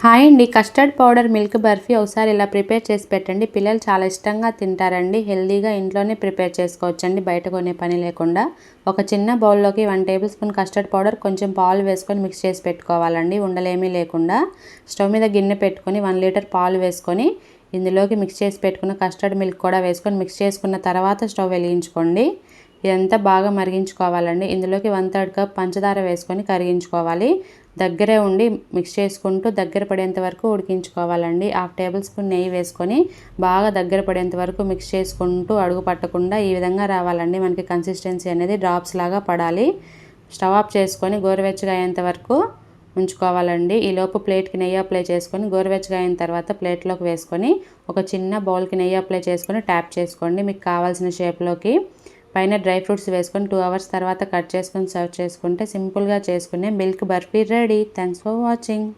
Hi అండి. Custard powder milk barfi ఒకసారి ఇలా ప్రిపేర్ చేసి పెట్టండి. పిల్లలు చాలా ఇష్టంగా తింటారండి. హెల్తీగా ఇంట్లోనే ప్రిపేర్ చేసుకోవచ్చండి, బయట కొనే పని లేకుండా. ఒక చిన్న బౌల్లోకి 1 టేబుల్ స్పూన్ కస్టర్డ్ పౌడర్, కొంచెం పాలు వేసుకొని మిక్స్ చేసి పెట్టుకోవాలండి, ఉండలేమీ లేకుండా. స్టవ్ మీద గిన్నె పెట్టుకొని 1 లీటర్ పాలు వేసుకొని ఇందులోకి మిక్స్ చేసి పెట్టుకున్న కస్టర్డ్ మిల్క్ కూడా వేసుకొని మిక్స్ చేసుకున్న తర్వాత స్టవ్ వెలిగించుకోండి. ఇదంతా బాగా మరిగించుకోవాలండి. ఇందులోకి 1/3 కప్ పంచదార వేసుకొని కరిగించుకోవాలి. దగ్గరే ఉండి మిక్స్ చేసుకుంటూ దగ్గర పడేంత వరకు ఉడికించుకోవాలండి. 1/2 టేబుల్ స్పూన్ నెయ్యి వేసుకొని బాగా దగ్గర పడేంత వరకు మిక్స్ చేసుకుంటూ అడుగు పట్టకుండా ఈ విధంగా రావాలండి. మనకి కన్సిస్టెన్సీ అనేది డ్రాప్స్ లాగా పడాలి. స్టవ్ ఆఫ్ చేసుకొని గోరువెచ్చగా అయ్యేంత వరకు ఉంచుకోవాలండి. ఈలోపు ప్లేట్కి నెయ్యి అప్లై చేసుకొని గోరువెచ్చగా అయిన తర్వాత ప్లేట్లోకి వేసుకొని ఒక చిన్న బౌల్కి నెయ్యి అప్లై చేసుకొని ట్యాప్ చేసుకోండి మీకు కావాల్సిన షేప్లోకి. పైన డ్రై ఫ్రూట్స్ వేసుకొని 2 అవర్స్ తర్వాత కట్ చేసుకొని సర్వ్ చేసుకుంటే సింపుల్గా చేసుకునే milk barfi ready. Thanks for watching.